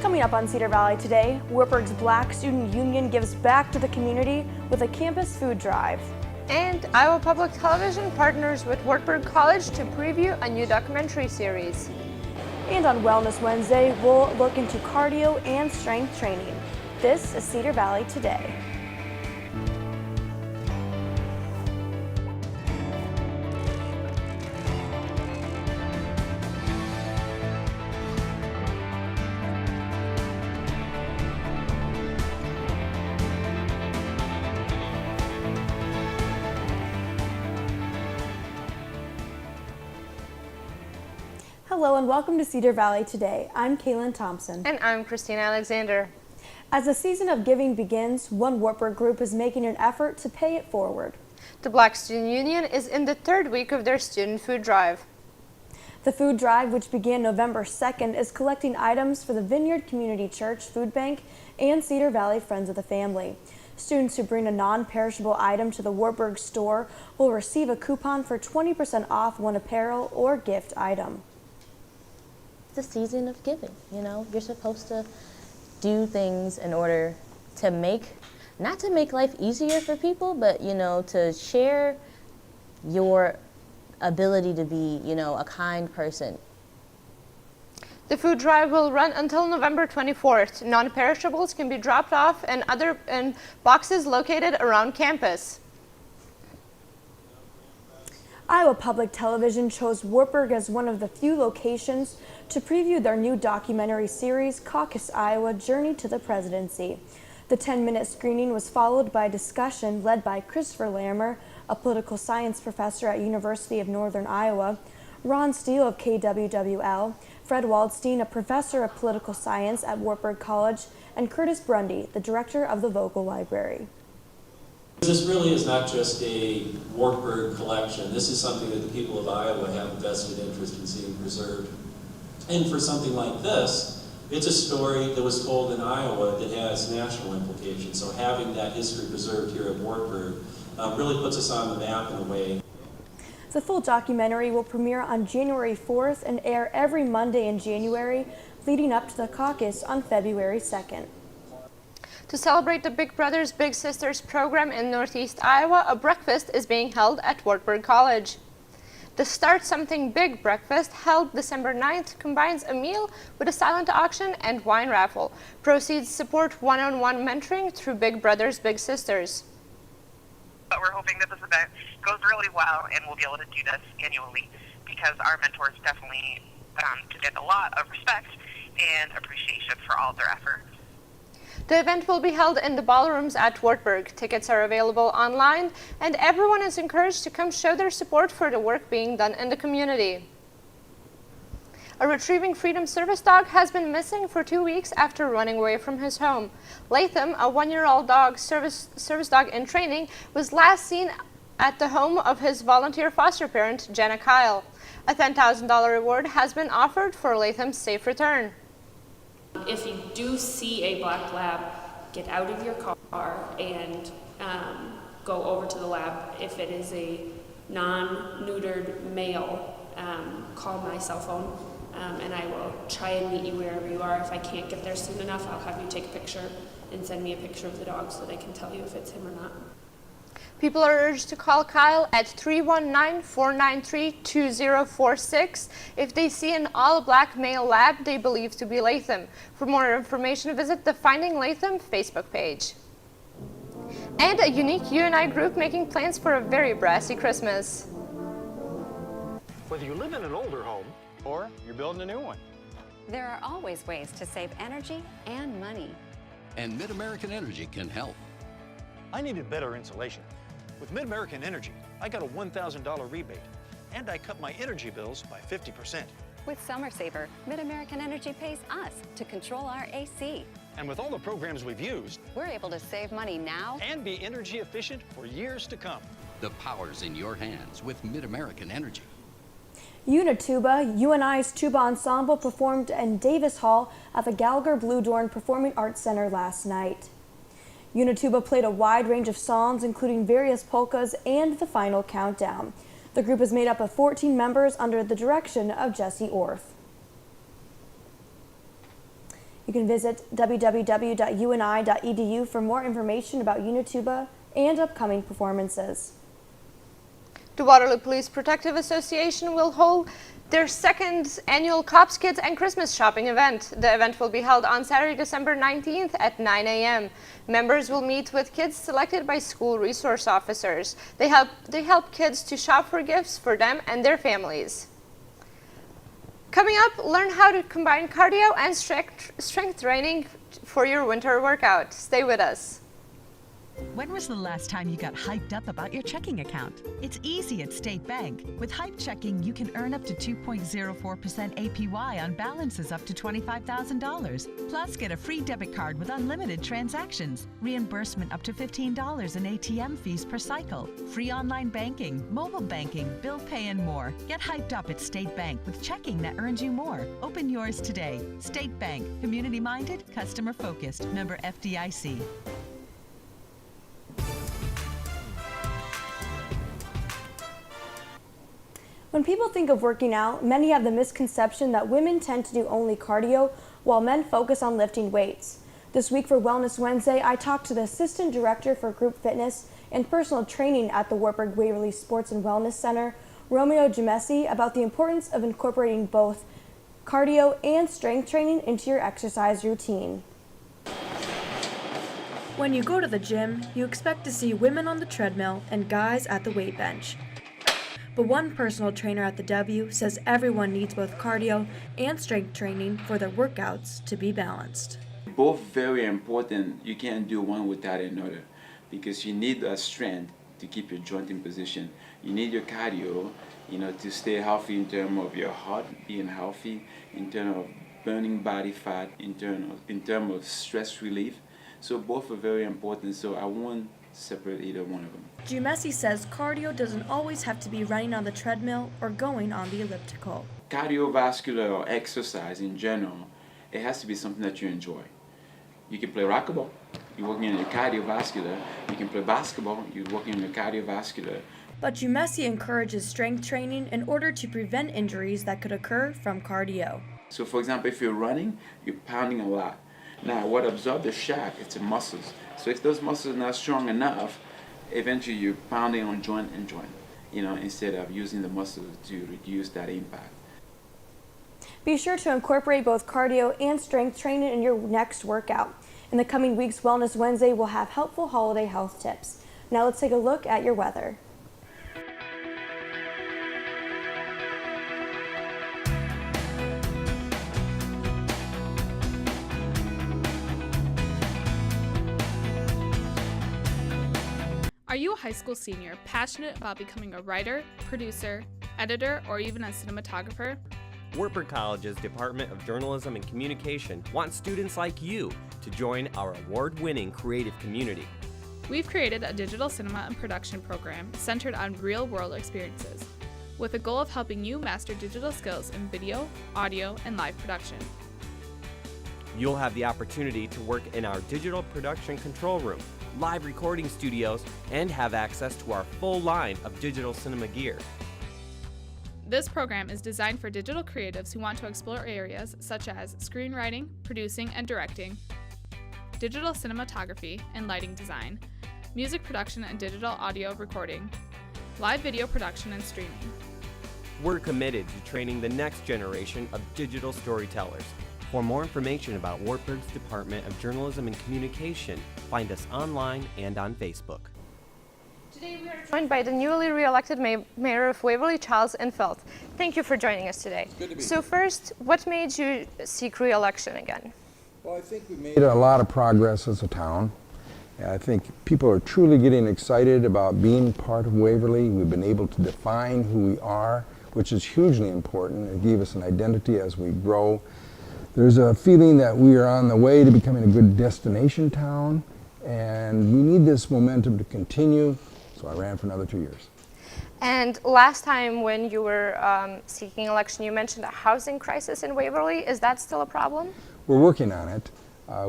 Coming up on Cedar Valley today, Wartburg's Black Student Union gives back to the community with a campus food drive. And Iowa Public Television partners with Wartburg College to preview a new documentary series. And on Wellness Wednesday, we'll look into cardio and strength training. This is Cedar Valley Today. Hello and welcome to Cedar Valley Today. I'm Kaylin Thompson. And I'm Christina Alexander. As the season of giving begins, one Wartburg group is making an effort to pay it forward. The Black Student Union is in the third week of their student food drive. The food drive, which began November 2nd, is collecting items for the Vineyard Community Church Food Bank and Cedar Valley Friends of the Family. Students who bring a non-perishable item to the Wartburg store will receive a coupon for 20% off one apparel or gift item. The season of giving, you're supposed to do things in order to not to make life easier for people, but to share your ability to be a kind person. The food drive will run until November 24th. Non-perishables can be dropped off in boxes located around campus. Iowa Public Television chose Wartburg as one of the few locations to preview their new documentary series, Caucus Iowa: Journey to the Presidency. The 10-minute screening was followed by a discussion led by Christopher Lammer, a political science professor at University of Northern Iowa, Ron Steele of KWWL, Fred Waldstein, a professor of political science at Wartburg College, and Curtis Brundy, the director of the Vogel Library. This really is not just a Wartburg collection. This is something that the people of Iowa have a vested interest in seeing preserved. And for something like this, it's a story that was told in Iowa that has national implications. So having that history preserved here at Wartburg really puts us on the map in a way. The full documentary will premiere on January 4th and air every Monday in January, leading up to the caucus on February 2nd. To celebrate the Big Brothers Big Sisters program in Northeast Iowa, a breakfast is being held at Wartburg College. The Start Something Big breakfast, held December 9th, combines a meal with a silent auction and wine raffle. Proceeds support one-on-one mentoring through Big Brothers Big Sisters. But we're hoping that this event goes really well and we'll be able to do this annually because our mentors definitely get a lot of respect and appreciation for all of their efforts. The event will be held in the ballrooms at Wartburg. Tickets are available online, and everyone is encouraged to come show their support for the work being done in the community. A Retrieving Freedom service dog has been missing for 2 weeks after running away from his home. Latham, a one-year-old dog service dog in training, was last seen at the home of his volunteer foster parent, Jenna Kyle. A $10,000 reward has been offered for Latham's safe return. If you do see a black lab, get out of your car and go over to the lab. If it is a non-neutered male, call my cell phone and I will try and meet you wherever you are. If I can't get there soon enough, I'll have you take a picture and send me a picture of the dog so that I can tell you if it's him or not. People are urged to call Kyle at 319-493-2046 if they see an all-black male lab they believe to be Latham. For more information, visit the Finding Latham Facebook page. And a unique UNI group making plans for a very brassy Christmas. Whether you live in an older home or you're building a new one, there are always ways to save energy and money. And Mid-American Energy can help. I needed better insulation. With Mid-American Energy, I got a $1,000 rebate, and I cut my energy bills by 50%. With Summer Saver, Mid-American Energy pays us to control our AC. And with all the programs we've used, we're able to save money now and be energy efficient for years to come. The power's in your hands with Mid-American Energy. Unituba, UNI's tuba ensemble, performed in Davis Hall at the Gallagher Blue Dorn Performing Arts Center last night. Unituba played a wide range of songs, including various polkas and the final countdown. The group is made up of 14 members under the direction of Jesse Orth. You can visit www.uni.edu for more information about Unituba and upcoming performances. The Waterloo Police Protective Association will hold their second annual Cops, Kids, and Christmas shopping event. The event will be held on Saturday, December 19th at 9 a.m. Members will meet with kids selected by school resource officers. They help kids to shop for gifts for them and their families. Coming up, learn how to combine cardio and strength training for your winter workout. Stay with us. When was the last time you got hyped up about your checking account? It's easy at State Bank. With Hype Checking, you can earn up to 2.04% APY on balances up to $25,000. Plus, get a free debit card with unlimited transactions, reimbursement up to $15 in ATM fees per cycle, free online banking, mobile banking, bill pay, and more. Get hyped up at State Bank with checking that earns you more. Open yours today. State Bank. Community-minded, customer-focused. Member FDIC. When people think of working out, many have the misconception that women tend to do only cardio while men focus on lifting weights. This week for Wellness Wednesday, I talked to the Assistant Director for Group Fitness and Personal Training at the Wartburg Waverly Sports and Wellness Center, Romeo Gemesi, about the importance of incorporating both cardio and strength training into your exercise routine. When you go to the gym, you expect to see women on the treadmill and guys at the weight bench. But one personal trainer at the W says everyone needs both cardio and strength training for their workouts to be balanced. Both very important. You can't do one without another because you need that strength to keep your joint in position. You need your cardio, to stay healthy in terms of your heart being healthy, in terms of burning body fat, in terms of stress relief. So both are very important. So I won't separate either one of them. Gemesi says cardio doesn't always have to be running on the treadmill or going on the elliptical. Cardiovascular or exercise in general, it has to be something that you enjoy. You can play racquetball, you're working on your cardiovascular. You can play basketball, you're working on your cardiovascular. But Gemesi encourages strength training in order to prevent injuries that could occur from cardio. So for example, if you're running, you're pounding a lot. Now, what absorbs the shock, it's the muscles. So if those muscles are not strong enough, eventually you're pounding on joint and joint, instead of using the muscles to reduce that impact. Be sure to incorporate both cardio and strength training in your next workout. In the coming weeks, Wellness Wednesday will have helpful holiday health tips. Now let's take a look at your weather. Are you a high school senior passionate about becoming a writer, producer, editor, or even a cinematographer? Wartburg College's Department of Journalism and Communication wants students like you to join our award-winning creative community. We've created a digital cinema and production program centered on real-world experiences, with a goal of helping you master digital skills in video, audio, and live production. You'll have the opportunity to work in our digital production control room, live recording studios, and have access to our full line of digital cinema gear. This program is designed for digital creatives who want to explore areas such as screenwriting, producing and directing, digital cinematography and lighting design, music production and digital audio recording, live video production and streaming. We're committed to training the next generation of digital storytellers. For more information about Wartburg's Department of Journalism and Communication, find us online and on Facebook. Today we are joined by the newly re-elected mayor of Waverly, Charles Infeld. Thank you for joining us today. Good to be So here. first, what made you seek re-election again? Well, I think we made a lot of progress as a town. I think people are truly getting excited about being part of Waverly. We've been able to define who we are, which is hugely important. It gave us an identity as we grow. There's a feeling that we are on the way to becoming a good destination town, and we need this momentum to continue, so I ran for another 2 years. And last time when you were seeking election, you mentioned a housing crisis in Waverly. Is that still a problem? We're working on it.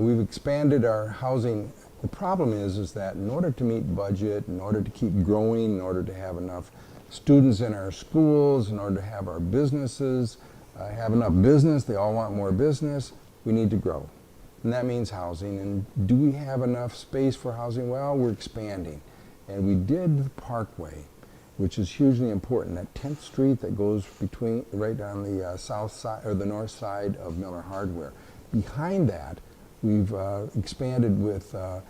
We've expanded our housing. The problem is that in order to meet budget, in order to keep growing, in order to have enough students in our schools, in order to have our businesses have enough business, they all want more business, we need to grow. and that means housing. And do we have enough space for housing? Well, we're expanding. And we did the Parkway, which is hugely important. That 10th Street that goes between, right on the south side, or the north side of Miller Hardware. Behind that, we've expanded with a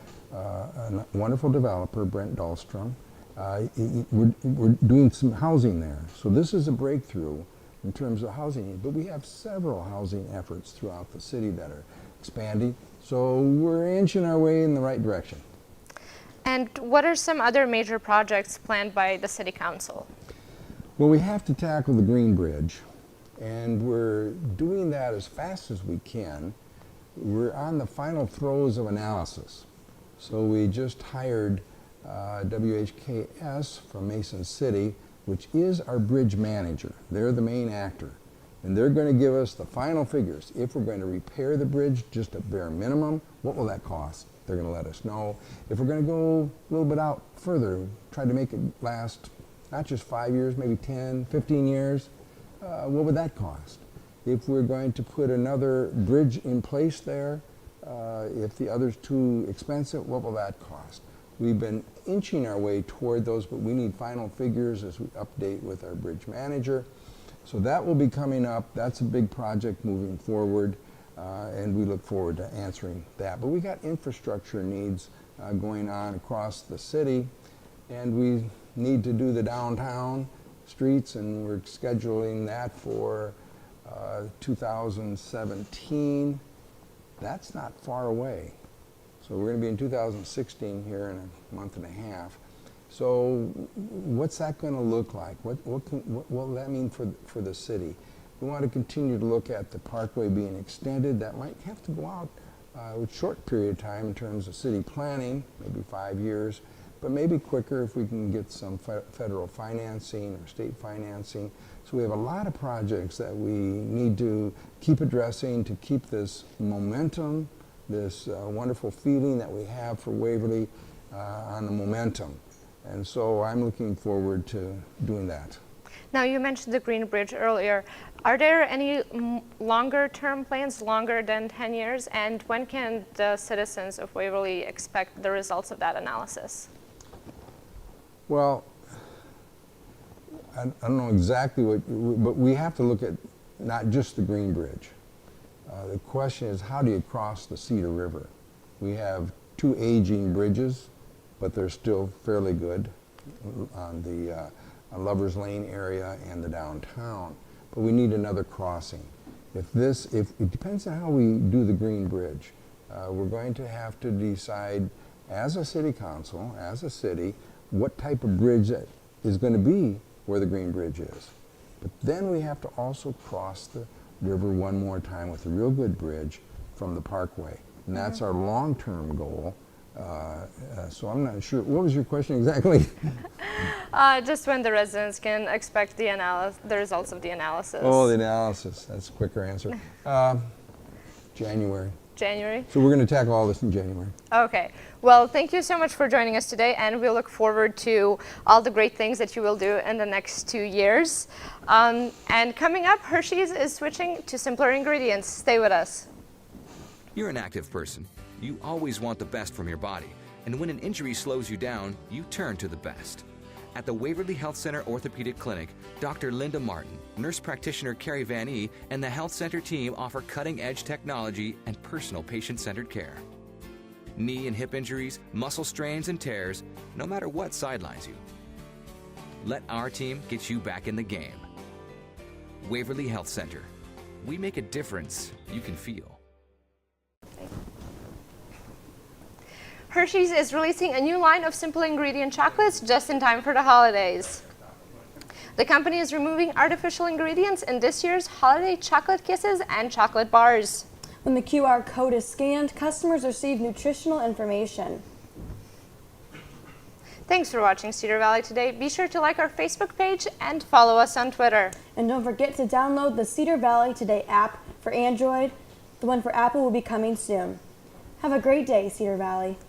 wonderful developer, Brent Dahlstrom. We're doing some housing there. So this is a breakthrough in terms of housing, but we have several housing efforts throughout the city that are expanding. So we're inching our way in the right direction. And what are some other major projects planned by the City Council? Well, we have to tackle the Green Bridge, and we're doing that as fast as we can. We're on the final throes of analysis. So we just hired WHKS from Mason City, which is our bridge manager. They're the main actor. And they're going to give us the final figures. If we're going to repair the bridge just at bare minimum, what will that cost? They're going to let us know. If we're going to go a little bit out further, try to make it last not just 5 years, maybe 10, 15 years, what would that cost? If we're going to put another bridge in place there, if the other's too expensive, what will that cost? We've been inching our way toward those, but we need final figures as we update with our bridge manager. So that will be coming up. That's a big project moving forward, and we look forward to answering that. But we got infrastructure needs going on across the city, and we need to do the downtown streets, and we're scheduling that for 2017. That's not far away. So we're going to be in 2016 here in a month and a half. So what's that going to look like? What will that mean for the city? We want to continue to look at the Parkway being extended. That might have to go out a short period of time in terms of city planning, maybe 5 years, but maybe quicker if we can get some federal financing or state financing. So we have a lot of projects that we need to keep addressing to keep this momentum, this wonderful feeling that we have for Waverly on the momentum. And so I'm looking forward to doing that. Now, you mentioned the Green Bridge earlier. Are there any longer-term plans, longer than 10 years? And when can the citizens of Waverly expect the results of that analysis? Well, I don't know exactly what, but we have to look at not just the Green Bridge. The question is, how do you cross the Cedar River? We have 2 aging bridges, but they're still fairly good on the Lover's Lane area and the downtown. But we need another crossing. If it depends on how we do the Green Bridge. We're going to have to decide as a city council, as a city, what type of bridge that is going to be where the Green Bridge is. But then we have to also cross the river one more time with a real good bridge from the Parkway. And that's our long-term goal. So I'm not sure. What was your question exactly? Just when the residents can expect the results of the analysis. Oh, the analysis. That's a quicker answer. January. January? So we're going to tackle all this in January. Okay. Well, thank you so much for joining us today, and we look forward to all the great things that you will do in the next 2 years. And coming up, Hershey's is switching to simpler ingredients. Stay with us. You're an active person. You always want the best from your body. And when an injury slows you down, you turn to the best. At the Waverly Health Center Orthopedic Clinic, Dr. Linda Martin, nurse practitioner Carrie Van E, and the Health Center team offer cutting-edge technology and personal patient-centered care. Knee and hip injuries, muscle strains and tears, no matter what sidelines you. Let our team get you back in the game. Waverly Health Center. We make a difference you can feel. Hershey's is releasing a new line of simple ingredient chocolates just in time for the holidays. The company is removing artificial ingredients in this year's holiday chocolate kisses and chocolate bars. When the QR code is scanned, customers receive nutritional information. Thanks for watching Cedar Valley Today. Be sure to like our Facebook page and follow us on Twitter. And don't forget to download the Cedar Valley Today app for Android. The one for Apple will be coming soon. Have a great day, Cedar Valley.